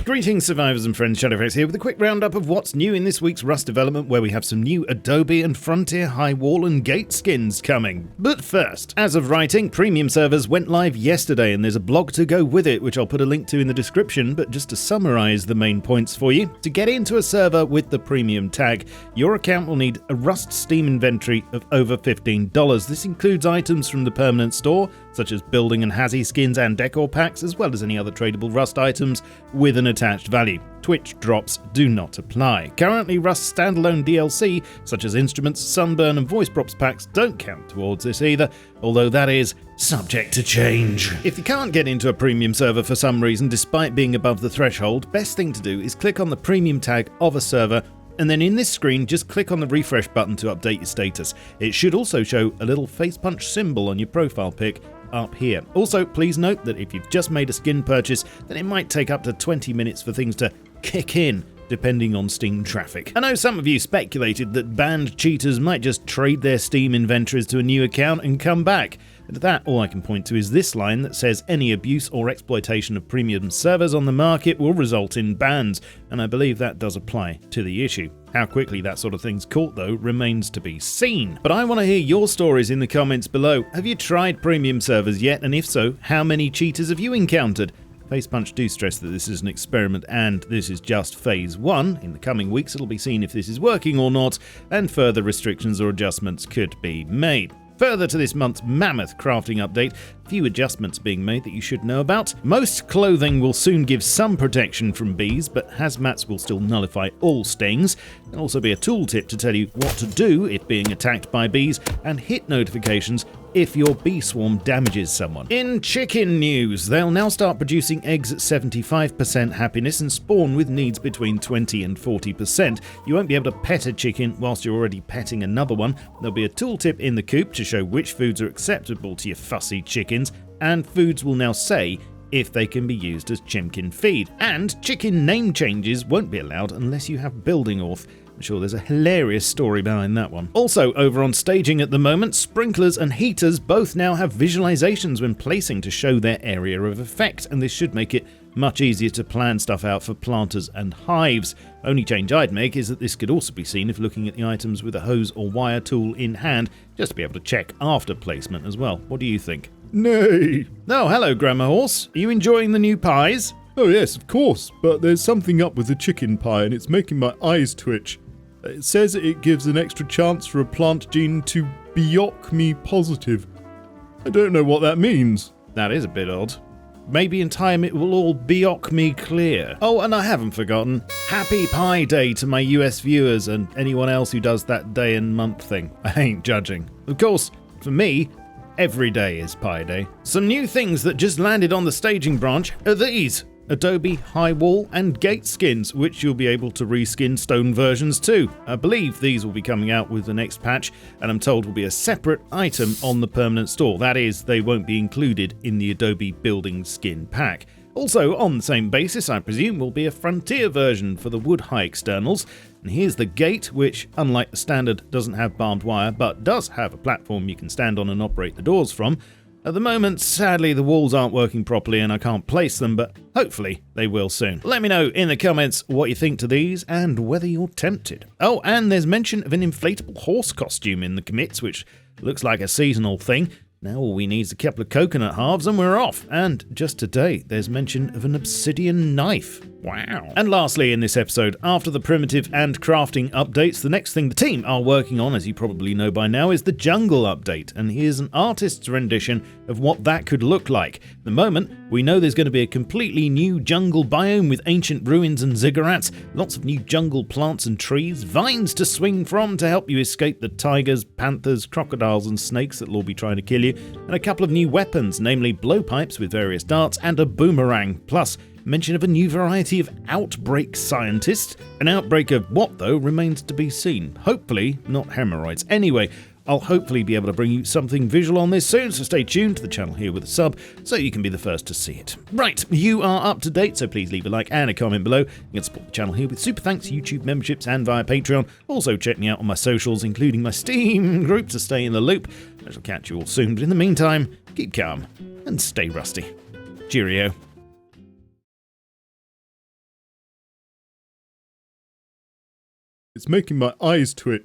Greetings survivors and friends, SHADOWFRAX here with a quick roundup of what's new in this week's Rust development, where we have some new Adobe and Frontier high wall and gate skins coming. But first, as of writing, premium servers went live yesterday and there's a blog to go with it, which I'll put a link to in the description, but just to summarize the main points for you. To get into a server with the premium tag, your account will need a Rust Steam inventory of over $15. This includes items from the permanent store, such as building and Hazzy skins and decor packs, as well as any other tradable Rust items with an attached value. Twitch drops do not apply. Currently, Rust standalone DLC, such as instruments, sunburn and voice props packs, don't count towards this either, although that is subject to change. If you can't get into a premium server for some reason despite being above the threshold, best thing to do is click on the premium tag of a server, and then in this screen just click on the refresh button to update your status. It should also show a little face punch symbol on your profile pic up here. Also, please note that if you've just made a skin purchase, then it might take up to 20 minutes for things to kick in, depending on Steam traffic. I know some of you speculated that banned cheaters might just trade their Steam inventories to a new account and come back. But that, all I can point to is this line that says any abuse or exploitation of premium servers on the market will result in bans, and I believe that does apply to the issue. How quickly that sort of thing's caught, though, remains to be seen. But I want to hear your stories in the comments below. Have you tried premium servers yet? And if so, how many cheaters have you encountered? Facepunch do stress that this is an experiment and this is just phase 1. In the coming weeks it'll be seen if this is working or not, and further restrictions or adjustments could be made. Further to this month's mammoth crafting update, a few adjustments being made that you should know about. Most clothing will soon give some protection from bees, but hazmats will still nullify all stings. There'll also be a tooltip to tell you what to do if being attacked by bees, and hit notifications if your bee swarm damages someone. In chicken news, they'll now start producing eggs at 75% happiness and spawn with needs between 20 and 40%. You won't be able to pet a chicken whilst you're already petting another one. There'll be a tooltip in the coop to show which foods are acceptable to your fussy chickens, and foods will now say if they can be used as chimkin feed. And chicken name changes won't be allowed unless you have building auth. I'm sure there's a hilarious story behind that one. Also, over on staging at the moment, sprinklers and heaters both now have visualizations when placing to show their area of effect, and this should make it much easier to plan stuff out for planters and hives. Only change I'd make is that this could also be seen if looking at the items with a hose or wire tool in hand, just to be able to check after placement as well. What do you think? Nay. Oh, hello, Grandma Horse. Are you enjoying the new pies? Oh yes, of course, but there's something up with the chicken pie and it's making my eyes twitch. It says it gives an extra chance for a plant gene to me positive. I don't know what that means. That is a bit odd. Maybe in time it will all me clear. Oh, and I haven't forgotten. Happy Pi Day to my US viewers and anyone else who does that day and month thing. I ain't judging. Of course, for me, every day is Pi Day. Some new things that just landed on the staging branch are these: Adobe high wall and gate skins, which you'll be able to reskin stone versions too. I believe these will be coming out with the next patch, and I'm told will be a separate item on the permanent store. That is, they won't be included in the Adobe building skin pack. Also, on the same basis, I presume, will be a Frontier version for the wood high externals. And here's the gate, which, unlike the standard, doesn't have barbed wire, but does have a platform you can stand on and operate the doors from. At the moment, sadly, the walls aren't working properly and I can't place them, but hopefully they will soon. Let me know in the comments what you think to these and whether you're tempted. Oh, and there's mention of an inflatable horse costume in the commits, which looks like a seasonal thing. Now all we need is a couple of coconut halves and we're off. And just today, there's mention of an obsidian knife. Wow. And lastly in this episode, after the primitive and crafting updates, the next thing the team are working on, as you probably know by now, is the jungle update. And here's an artist's rendition of what that could look like. At the moment, we know there's going to be a completely new jungle biome with ancient ruins and ziggurats, lots of new jungle plants and trees, vines to swing from to help you escape the tigers, panthers, crocodiles and snakes that'll all be trying to kill you, and a couple of new weapons, namely blowpipes with various darts and a boomerang, plus mention of a new variety of outbreak scientists. An outbreak of what, though, remains to be seen. Hopefully not hemorrhoids. Anyway, I'll hopefully be able to bring you something visual on this soon, so stay tuned to the channel here with a sub so you can be the first to see it. Right, you are up to date, so please leave a like and a comment below. You can support the channel here with super thanks, YouTube memberships and via Patreon. Also check me out on my socials, including my Steam group, to stay in the loop. I shall catch you all soon, but in the meantime, keep calm and stay rusty. Cheerio. It's making my eyes twitch.